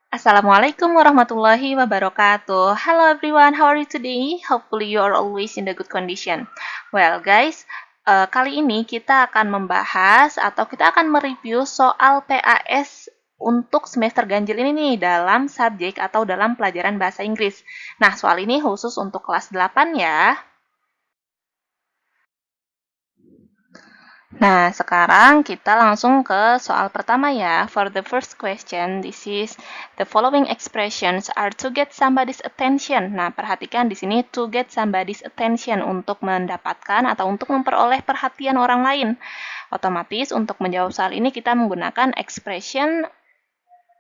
Assalamualaikum warahmatullahi wabarakatuh. Hello everyone, how are you today? Hopefully you are always in the good condition. Well guys, kali ini kita akan membahas atau kita akan mereview soal PAS untuk semester ganjil ini nih dalam subjek atau dalam pelajaran bahasa Inggris. Nah, soal ini khusus untuk kelas 8 ya. Nah, sekarang kita langsung ke soal pertama ya. For the first question, this is the following expressions are to get somebody's attention. Nah, perhatikan di sini to get somebody's attention untuk mendapatkan atau untuk memperoleh perhatian orang lain. Otomatis untuk menjawab soal ini kita menggunakan expression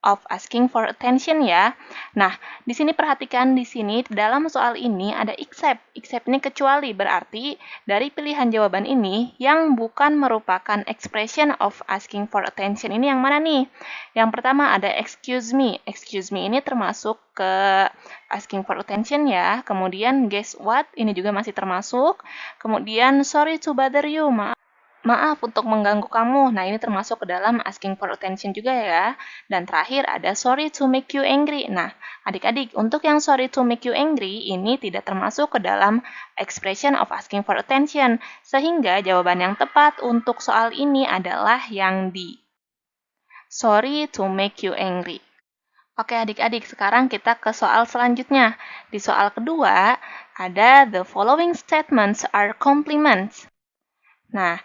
of asking for attention ya. Nah, di sini perhatikan di sini dalam soal ini ada except. Except ini kecuali, berarti dari pilihan jawaban ini yang bukan merupakan expression of asking for attention ini yang mana nih? Yang pertama ada excuse me. Excuse me ini termasuk ke asking for attention ya. Kemudian guess what? Ini juga masih termasuk. Kemudian sorry to bother you. Maaf untuk mengganggu kamu. Nah, ini termasuk ke dalam asking for attention juga ya. Dan terakhir ada sorry to make you angry. Nah, adik-adik, untuk yang sorry to make you angry, ini tidak termasuk ke dalam expression of asking for attention. Sehingga jawaban yang tepat untuk soal ini adalah yang D. Sorry to make you angry. Oke adik-adik, sekarang kita ke soal selanjutnya. Di soal kedua, ada the following statements are compliments. Nah,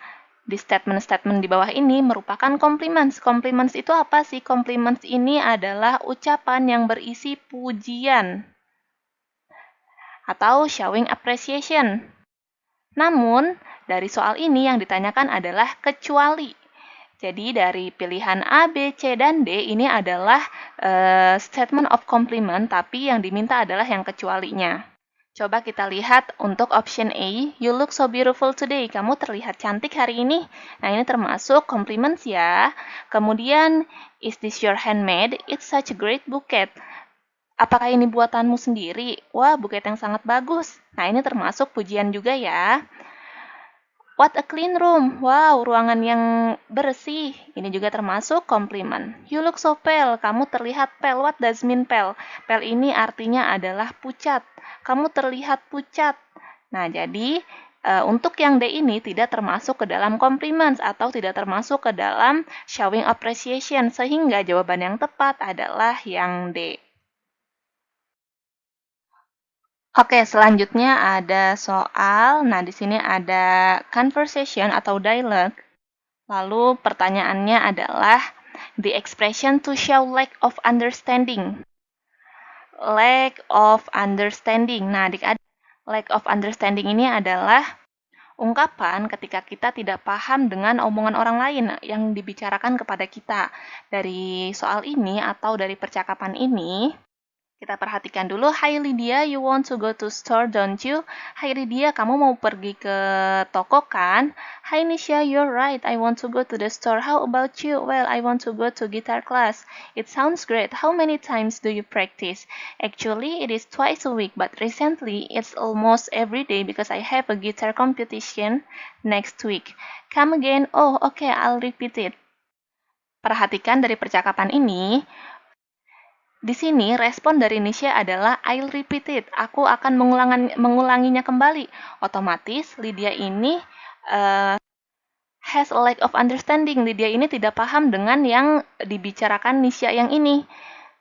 di statement-statement di bawah ini merupakan compliments. Compliments itu apa sih? Compliments ini adalah ucapan yang berisi pujian atau showing appreciation. Namun, dari soal ini yang ditanyakan adalah kecuali. Jadi dari pilihan A, B, C, dan D ini adalah statement of compliment, tapi yang diminta adalah yang kecualinya. Coba kita lihat untuk option A, you look so beautiful today. Kamu terlihat cantik hari ini. Nah, ini termasuk compliments ya. Kemudian, is this your handmade? It's such a great bouquet. Apakah ini buatanmu sendiri? Wah, buket yang sangat bagus. Nah, ini termasuk pujian juga ya. What a clean room. Wow, ruangan yang bersih. Ini juga termasuk compliment. You look so pale. Kamu terlihat pale. What does mean pale? Pale ini artinya adalah pucat. Kamu terlihat pucat. Nah, jadi untuk yang D ini tidak termasuk ke dalam compliments atau tidak termasuk ke dalam showing appreciation. Sehingga jawaban yang tepat adalah yang D. Oke, selanjutnya ada soal. Nah, di sini ada conversation atau dialogue. Lalu pertanyaannya adalah the expression to show lack of understanding. Lack of understanding. Nah, adik-adik, lack of understanding ini adalah ungkapan ketika kita tidak paham dengan omongan orang lain yang dibicarakan kepada kita. Dari soal ini atau dari percakapan ini, kita perhatikan dulu. Hi Lydia, you want to go to store, don't you? Hi Lydia, kamu mau pergi ke toko kan? Hi Nisha, you're right. I want to go to the store. How about you? Well, I want to go to guitar class. It sounds great. How many times do you practice? Actually, it is twice a week, but recently it's almost every day because I have a guitar competition next week. Come again? Oh, okay, I'll repeat it. Perhatikan dari percakapan ini, di sini respon dari Nisha adalah I'll repeat it. Aku akan mengulanginya kembali. Otomatis Lydia ini has a lack of understanding. Lydia ini tidak paham dengan yang dibicarakan Nisha yang ini.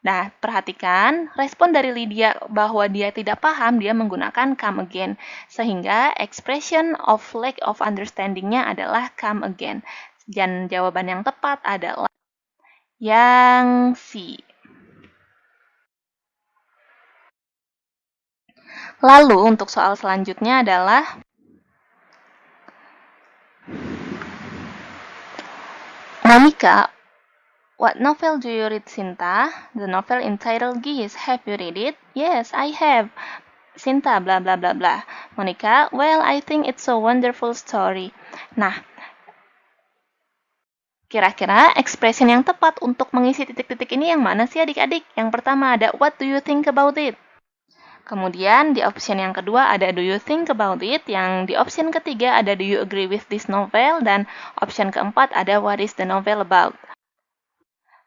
Nah, perhatikan respon dari Lydia bahwa dia tidak paham, dia menggunakan come again. Sehingga expression of lack of understanding-nya adalah come again. Dan jawaban yang tepat adalah yang C. Lalu untuk soal selanjutnya adalah Monica, what novel do you read, Sinta? The novel entitled Geese. Have you read it? Yes, I have. Sinta, bla bla bla bla. Monica, well, I think it's a wonderful story. Nah, kira-kira expression yang tepat untuk mengisi titik-titik ini yang mana sih adik-adik? Yang pertama ada what do you think about it? Kemudian di option yang kedua ada do you think about it, yang di option ketiga ada do you agree with this novel, dan option keempat ada what is the novel about.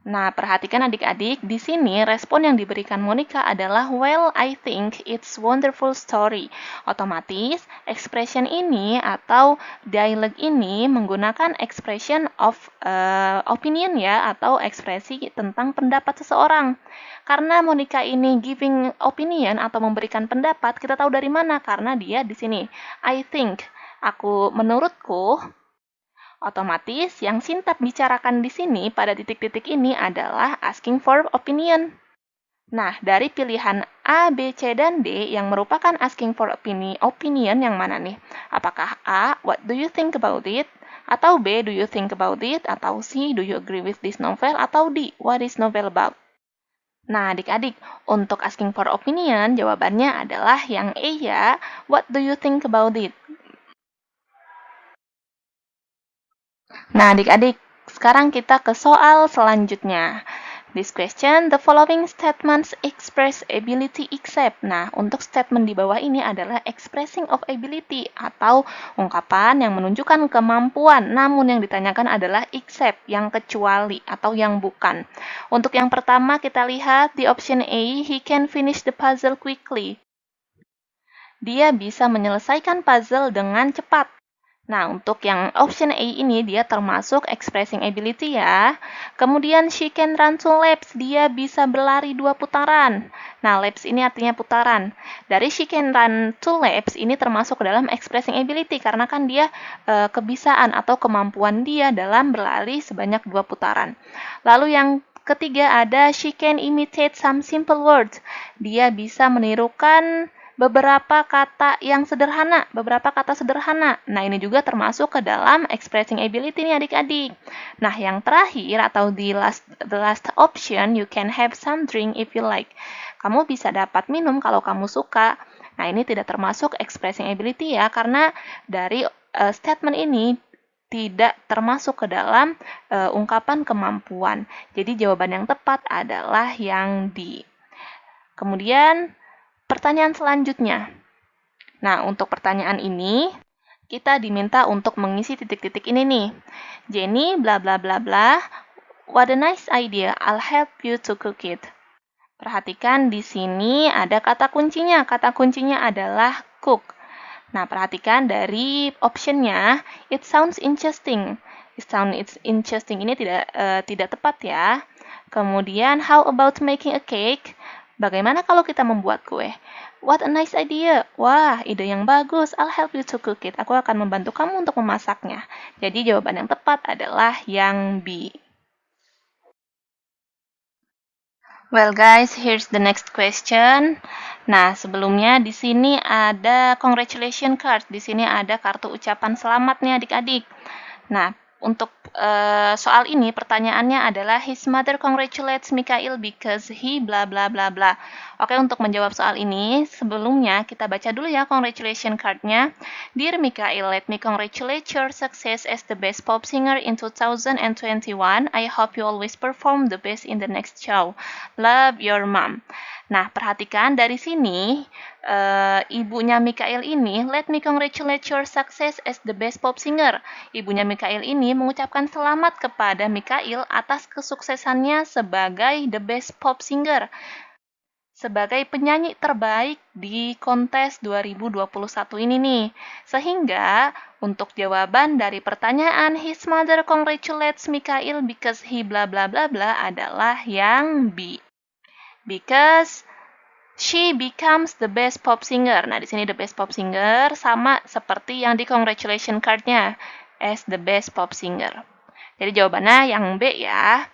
Nah, perhatikan adik-adik, di sini respon yang diberikan Monica adalah, well, I think it's wonderful story. Otomatis, expression ini atau dialog ini menggunakan expression of opinion ya, atau ekspresi tentang pendapat seseorang. Karena Monica ini giving opinion atau memberikan pendapat, kita tahu dari mana? Karena dia di sini, I think, menurutku. Otomatis, yang Sintap bicarakan di sini pada titik-titik ini adalah asking for opinion. Nah, dari pilihan A, B, C, dan D yang merupakan asking for opinion yang mana nih? Apakah A, what do you think about it? Atau B, do you think about it? Atau C, do you agree with this novel? Atau D, what is novel about? Nah, adik-adik, untuk asking for opinion, jawabannya adalah yang E ya, what do you think about it? Nah, adik-adik, sekarang kita ke soal selanjutnya. This question, the following statements express ability except. Nah, untuk statement di bawah ini adalah expressing of ability atau ungkapan yang menunjukkan kemampuan, namun yang ditanyakan adalah except, yang kecuali atau yang bukan. Untuk yang pertama kita lihat di option A, he can finish the puzzle quickly. Dia bisa menyelesaikan puzzle dengan cepat. Nah, untuk yang option A ini dia termasuk expressing ability ya. Kemudian she can run 2 laps, dia bisa berlari 2 putaran. Nah, laps ini artinya putaran. Dari she can run 2 laps ini termasuk dalam expressing ability karena kan dia kebisaan atau kemampuan dia dalam berlari sebanyak 2 putaran. Lalu yang ketiga ada she can imitate some simple words. Dia bisa menirukan beberapa kata sederhana. Nah, ini juga termasuk ke dalam expressing ability nih adik-adik. Nah, yang terakhir atau the last option, you can have some drink if you like. Kamu bisa dapat minum kalau kamu suka. Nah, ini tidak termasuk expressing ability ya, karena dari statement ini tidak termasuk ke dalam ungkapan kemampuan. Jadi, jawaban yang tepat adalah yang D. Kemudian, pertanyaan selanjutnya. Nah, untuk pertanyaan ini, kita diminta untuk mengisi titik-titik ini nih. Jenny, bla bla bla bla. What a nice idea. I'll help you to cook it. Perhatikan di sini ada kata kuncinya. Kata kuncinya adalah cook. Nah, perhatikan dari optionnya, it sounds interesting. It sounds interesting ini tidak tepat ya. Kemudian, how about making a cake? Bagaimana kalau kita membuat kue? What a nice idea. Wah, ide yang bagus. I'll help you to cook it. Aku akan membantu kamu untuk memasaknya. Jadi jawaban yang tepat adalah yang B. Well guys, here's the next question. Nah, sebelumnya di sini ada congratulation card. Di sini ada kartu ucapan selamat nih adik-adik. Nah, untuk soal ini pertanyaannya adalah his mother congratulates Mikhail because he bla bla bla bla. Oke, untuk menjawab soal ini, sebelumnya kita baca dulu ya congratulation card-nya. Dear Mikhail, let me congratulate your success as the best pop singer in 2021. I hope you always perform the best in the next show. Love, your mom. Nah, perhatikan dari sini, ibunya Mikhail ini, let me congratulate your success as the best pop singer. Ibunya Mikhail ini mengucapkan selamat kepada Mikhail atas kesuksesannya sebagai the best pop singer. Sebagai penyanyi terbaik di kontes 2021 ini nih. Sehingga untuk jawaban dari pertanyaan his mother congratulates Mikhail because he bla bla bla bla adalah yang B. Because she becomes the best pop singer. Nah, di sini the best pop singer sama seperti yang di congratulation card-nya as the best pop singer. Jadi jawabannya yang B ya.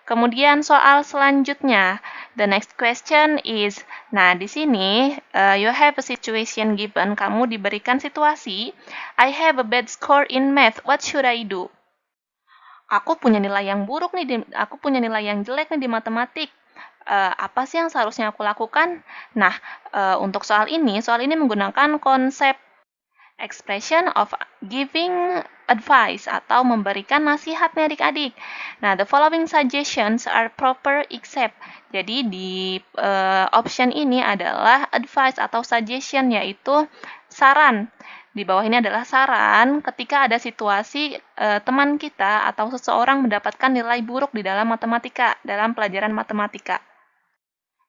Kemudian soal selanjutnya, the next question is, nah di sini you have a situation given, kamu diberikan situasi, I have a bad score in math, what should I do? Aku punya nilai yang buruk nih, aku punya nilai yang jelek nih di matematik. Apa sih yang seharusnya aku lakukan? Nah, untuk soal ini menggunakan konsep expression of giving advice atau memberikan nasihat nih adik-adik. Nah, the following suggestions are proper except. Jadi di option ini adalah advice atau suggestion, yaitu saran. Di bawah ini adalah saran ketika ada situasi teman kita atau seseorang mendapatkan nilai buruk di dalam matematika, dalam pelajaran matematika.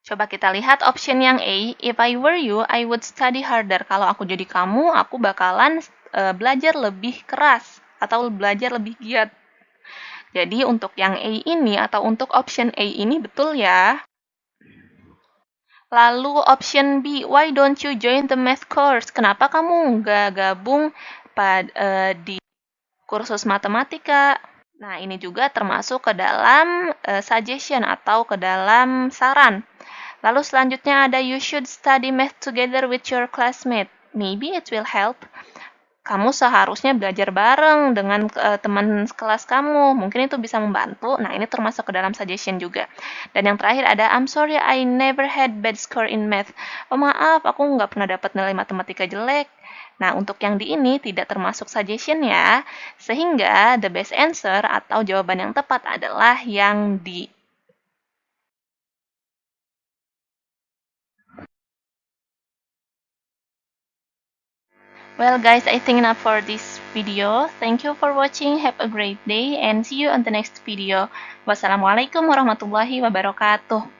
Coba kita lihat option yang A. If I were you, I would study harder. Kalau aku jadi kamu, aku bakalan belajar lebih keras atau belajar lebih giat. Jadi untuk yang A ini atau untuk option A ini betul ya. Lalu option B, why don't you join the math course? Kenapa kamu nggak gabung di kursus matematika? Nah, ini juga termasuk ke dalam suggestion atau ke dalam saran. Lalu selanjutnya ada you should study math together with your classmate. Maybe it will help. Kamu seharusnya belajar bareng dengan teman kelas kamu. Mungkin itu bisa membantu. Nah, ini termasuk ke dalam suggestion juga. Dan yang terakhir ada, I'm sorry I never had bad score in math. Oh maaf, aku nggak pernah dapat nilai matematika jelek. Nah, untuk yang di ini tidak termasuk suggestion ya. Sehingga the best answer atau jawaban yang tepat adalah yang D. Well guys, I think enough for this video. Thank you for watching. Have a great day and see you on the next video. Wassalamualaikum warahmatullahi wabarakatuh.